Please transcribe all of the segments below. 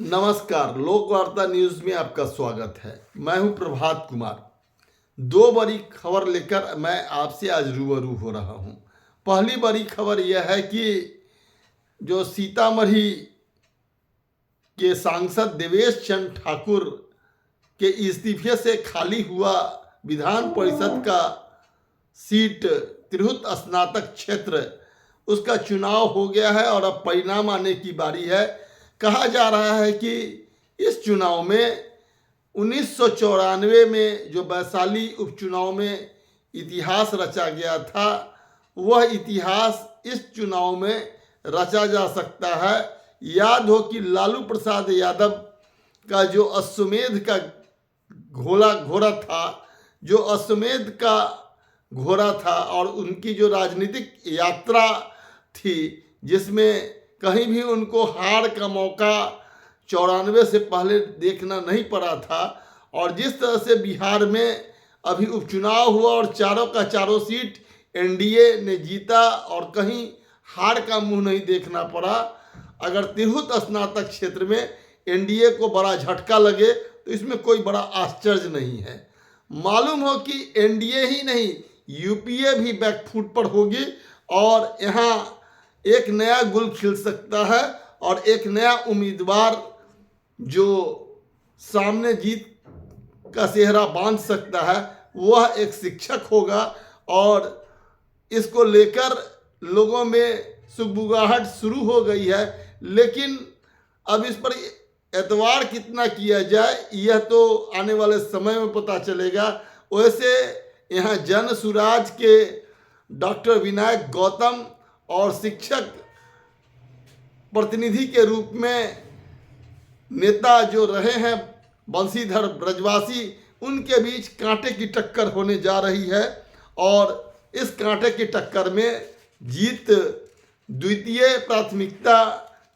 नमस्कार, लोक वार्ता न्यूज में आपका स्वागत है। मैं हूं प्रभात कुमार। दो बड़ी खबर लेकर मैं आपसे आज रूबरू हो रहा हूं। पहली बड़ी खबर यह है कि जो सीतामढ़ी के सांसद देवेश चंद्र ठाकुर के इस्तीफे से खाली हुआ विधान परिषद का सीट तिरहुत स्नातक क्षेत्र, उसका चुनाव हो गया है और अब परिणाम आने की बारी है। कहा जा रहा है कि इस चुनाव में 1994 में जो वैशाली उपचुनाव में इतिहास रचा गया था, वह इतिहास इस चुनाव में रचा जा सकता है। याद हो कि लालू प्रसाद यादव का जो अश्वमेध का घोड़ा था, जो अश्वमेध का घोड़ा था और उनकी जो राजनीतिक यात्रा थी, जिसमें कहीं भी उनको हार का मौका 94 से पहले देखना नहीं पड़ा था, और जिस तरह से बिहार में अभी उपचुनाव हुआ और चारों का चारों सीट एनडीए ने जीता और कहीं हार का मुंह नहीं देखना पड़ा। अगर तिरहुत स्नातक क्षेत्र में एनडीए को बड़ा झटका लगे तो इसमें कोई बड़ा आश्चर्य नहीं है। मालूम हो कि एनडीए ही नहीं, यूपीए भी बैकफुट पर होगी और यहाँ एक नया गुल खिल सकता है और एक नया उम्मीदवार जो सामने जीत का सेहरा बांध सकता है, वह एक शिक्षक होगा। और इसको लेकर लोगों में सुगबुगाहट शुरू हो गई है, लेकिन अब इस पर एतवार कितना किया जाए यह तो आने वाले समय में पता चलेगा। वैसे यहाँ जन सुराज के डॉक्टर विनायक गौतम और शिक्षक प्रतिनिधि के रूप में नेता जो रहे हैं बंशीधर ब्रजवासी, उनके बीच कांटे की टक्कर होने जा रही है और इस कांटे की टक्कर में जीत द्वितीय प्राथमिकता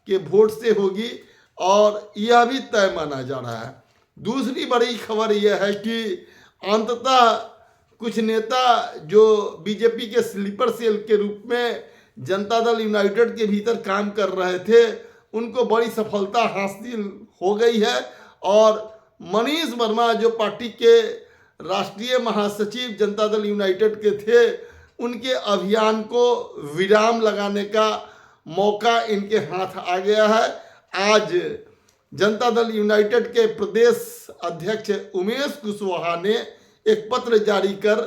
के वोट से होगी और यह भी तय माना जा रहा है। दूसरी बड़ी खबर यह है कि अंततः कुछ नेता जो बीजेपी के स्लीपर सेल के रूप में जनता दल यूनाइटेड के भीतर काम कर रहे थे, उनको बड़ी सफलता हासिल हो गई है और मनीष वर्मा जो पार्टी के राष्ट्रीय महासचिव जनता दल यूनाइटेड के थे, उनके अभियान को विराम लगाने का मौका इनके हाथ आ गया है। आज जनता दल यूनाइटेड के प्रदेश अध्यक्ष उमेश कुशवाहा ने एक पत्र जारी कर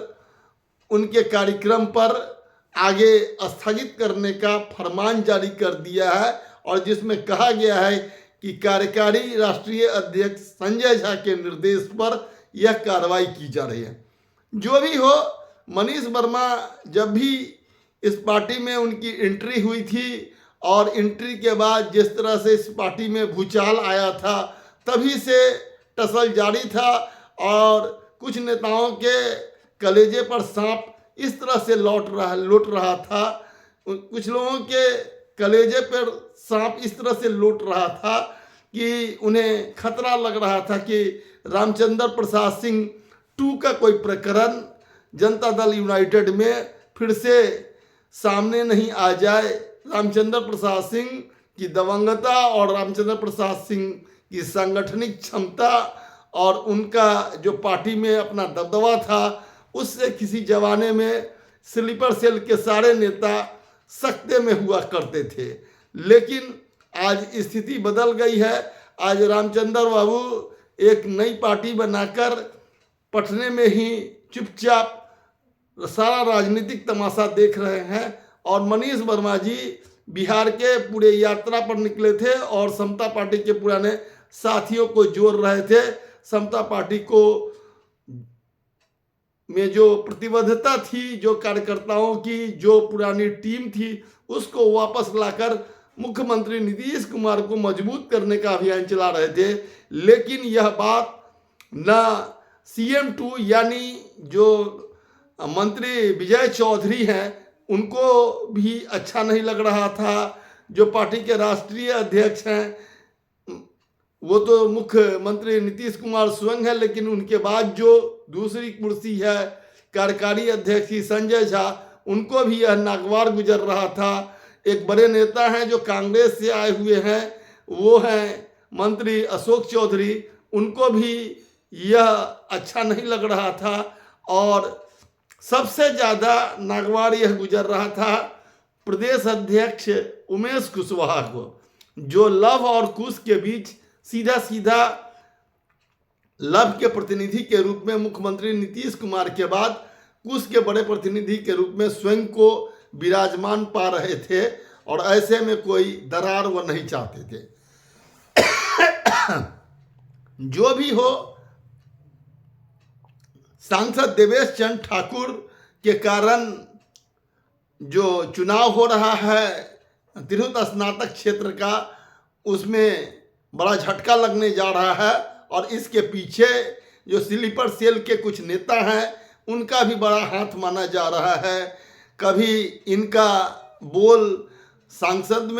उनके कार्यक्रम पर आगे स्थगित करने का फरमान जारी कर दिया है और जिसमें कहा गया है कि कार्यकारी राष्ट्रीय अध्यक्ष संजय झा के निर्देश पर यह कार्रवाई की जा रही है। जो भी हो, मनीष वर्मा जब भी इस पार्टी में उनकी एंट्री हुई थी और एंट्री के बाद जिस तरह से इस पार्टी में भूचाल आया था, तभी से टसल जारी था और कुछ नेताओं के कलेजे पर सांप इस तरह से लौट रहा था, कुछ लोगों के कलेजे पर सांप इस तरह से लौट रहा था कि उन्हें खतरा लग रहा था कि रामचंद्र प्रसाद सिंह 2 का कोई प्रकरण जनता दल यूनाइटेड में फिर से सामने नहीं आ जाए। रामचंद्र प्रसाद सिंह की दबंगता और रामचंद्र प्रसाद सिंह की सांगठनिक क्षमता और उनका जो पार्टी में अपना दबदबा था, उससे किसी जमाने में स्लीपर सेल के सारे नेता सकते में हुआ करते थे, लेकिन आज स्थिति बदल गई है। आज रामचंद्र बाबू एक नई पार्टी बनाकर पटने में ही चुपचाप सारा राजनीतिक तमाशा देख रहे हैं और मनीष वर्मा जी बिहार के पूरे यात्रा पर निकले थे और समता पार्टी के पुराने साथियों को जोड़ रहे थे। समता पार्टी को में जो प्रतिबद्धता थी, जो कार्यकर्ताओं की जो पुरानी टीम थी, उसको वापस लाकर मुख्यमंत्री नीतीश कुमार को मजबूत करने का अभियान चला रहे थे। लेकिन यह बात ना CM 2 यानी जो मंत्री विजय चौधरी हैं, उनको भी अच्छा नहीं लग रहा था। जो पार्टी के राष्ट्रीय अध्यक्ष हैं, वो तो मुख्यमंत्री नीतीश कुमार स्वयं है, लेकिन उनके बाद जो दूसरी कुर्सी है कार्यकारी अध्यक्ष संजय झा, उनको भी यह नागवार गुजर रहा था। एक बड़े नेता हैं जो कांग्रेस से आए हुए हैं, वो हैं मंत्री अशोक चौधरी, उनको भी यह अच्छा नहीं लग रहा था। और सबसे ज़्यादा नागवार यह गुजर रहा था प्रदेश अध्यक्ष उमेश कुशवाहा को, जो लव और कुश के बीच सीधा सीधा लव के प्रतिनिधि के रूप में मुख्यमंत्री नीतीश कुमार के बाद कुश के बड़े प्रतिनिधि के रूप में स्वयं को विराजमान पा रहे थे, और ऐसे में कोई दरार वो नहीं चाहते थे। जो भी हो, सांसद देवेश चंद्र ठाकुर के कारण जो चुनाव हो रहा है तिरहुत स्नातक क्षेत्र का, उसमें बड़ा झटका लगने जा रहा है। और इसके पीछे जो स्लीपर सेल के कुछ नेता हैं, उनका भी बड़ा हाथ माना जा रहा है। कभी इनका बोल संसद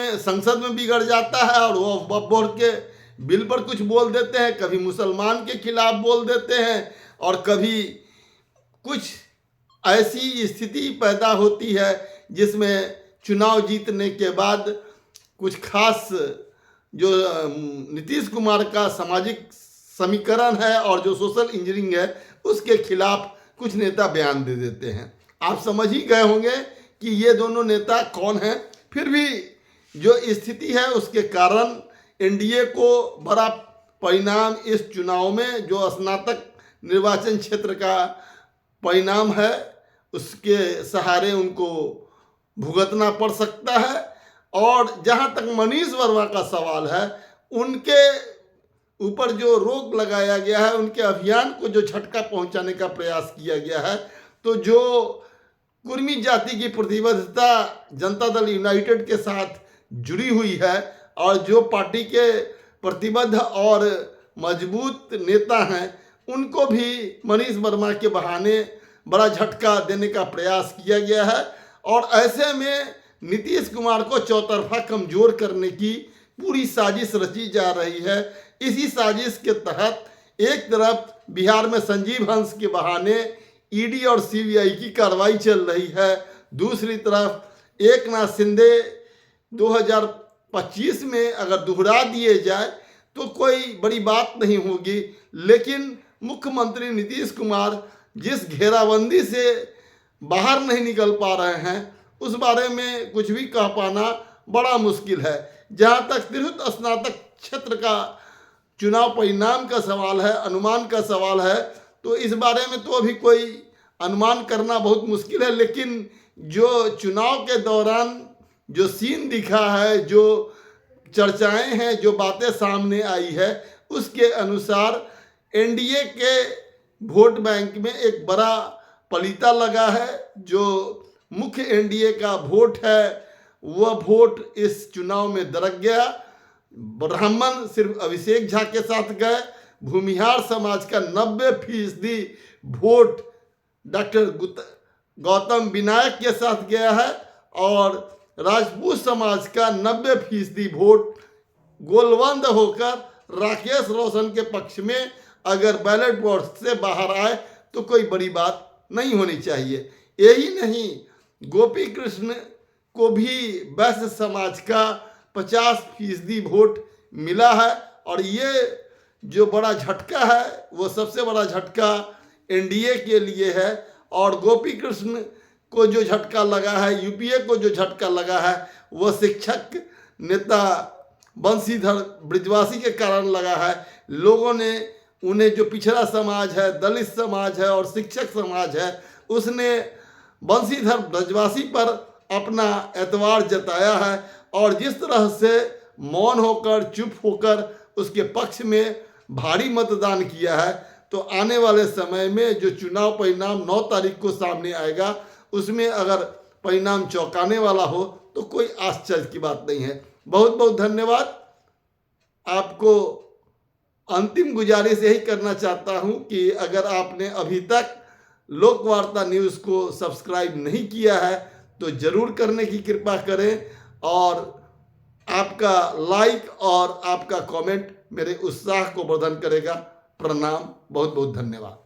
में बिगड़ जाता है और वो वक्फ बोर्ड के बिल पर कुछ बोल देते हैं, कभी मुसलमान के खिलाफ बोल देते हैं, और कभी कुछ ऐसी स्थिति पैदा होती है जिसमें चुनाव जीतने के बाद कुछ खास जो नीतीश कुमार का सामाजिक समीकरण है और जो सोशल इंजीनियरिंग है, उसके खिलाफ कुछ नेता बयान दे देते हैं। आप समझ ही गए होंगे कि ये दोनों नेता कौन हैं। फिर भी जो स्थिति है उसके कारण एनडीए को बड़ा परिणाम इस चुनाव में, जो स्नातक निर्वाचन क्षेत्र का परिणाम है, उसके सहारे उनको भुगतना पड़ सकता है। और जहां तक मनीष वर्मा का सवाल है, उनके ऊपर जो रोक लगाया गया है, उनके अभियान को जो झटका पहुंचाने का प्रयास किया गया है, तो जो कुर्मी जाति की प्रतिबद्धता जनता दल यूनाइटेड के साथ जुड़ी हुई है और जो पार्टी के प्रतिबद्ध और मजबूत नेता हैं, उनको भी मनीष वर्मा के बहाने बड़ा झटका देने का प्रयास किया गया है। और ऐसे में नीतीश कुमार को चौतरफा कमजोर करने की पूरी साजिश रची जा रही है। इसी साजिश के तहत एक तरफ बिहार में संजीव हंस के बहाने ईडी और सीबीआई की कार्रवाई चल रही है, दूसरी तरफ एकनाथ शिंदे 2025 में अगर दोहरा दिए जाए तो कोई बड़ी बात नहीं होगी, लेकिन मुख्यमंत्री नीतीश कुमार जिस घेराबंदी से बाहर नहीं निकल पा रहे हैं, उस बारे में कुछ भी कह पाना बड़ा मुश्किल है। जहां तक तिरहुत स्नातक क्षेत्र का चुनाव परिणाम का सवाल है, अनुमान का सवाल है, तो इस बारे में तो अभी कोई अनुमान करना बहुत मुश्किल है। लेकिन जो चुनाव के दौरान जो सीन दिखा है, जो चर्चाएं हैं, जो बातें सामने आई है, उसके अनुसार एनडीए के वोट बैंक में एक बड़ा पलीता लगा है। जो मुख्य एनडीए का वोट है, वह वोट इस चुनाव में दरक गया। ब्राह्मण सिर्फ अभिषेक झा के साथ गए, भूमिहार समाज का 90% वोट डॉक्टर गौतम विनायक के साथ गया है, और राजपूत समाज का 90% वोट गोलबंद होकर राकेश रोशन के पक्ष में अगर बैलेट बॉक्स से बाहर आए तो कोई बड़ी बात नहीं होनी चाहिए। यही नहीं, गोपी कृष्ण को भी वैश्य समाज का 50% वोट मिला है, और ये जो बड़ा झटका है वो सबसे बड़ा झटका एनडीए के लिए है। और गोपी कृष्ण को जो झटका लगा है, यूपीए को जो झटका लगा है, वो शिक्षक नेता बंशीधर ब्रजवासी के कारण लगा है। लोगों ने उन्हें, जो पिछड़ा समाज है, दलित समाज है और शिक्षक समाज है, उसने बंशीधर ब्रजवासी पर अपना एतबार जताया है, और जिस तरह से मौन होकर, चुप होकर उसके पक्ष में भारी मतदान किया है, तो आने वाले समय में जो चुनाव परिणाम 9 तारीख को सामने आएगा, उसमें अगर परिणाम चौंकाने वाला हो तो कोई आश्चर्य की बात नहीं है। बहुत बहुत धन्यवाद। आपको अंतिम गुजारिश यही करना चाहता हूं कि अगर आपने अभी तक लोकवार्ता न्यूज़ को सब्सक्राइब नहीं किया है तो ज़रूर करने की कृपा करें, और आपका लाइक और आपका कमेंट मेरे उत्साह को वर्धन करेगा। प्रणाम, बहुत बहुत धन्यवाद।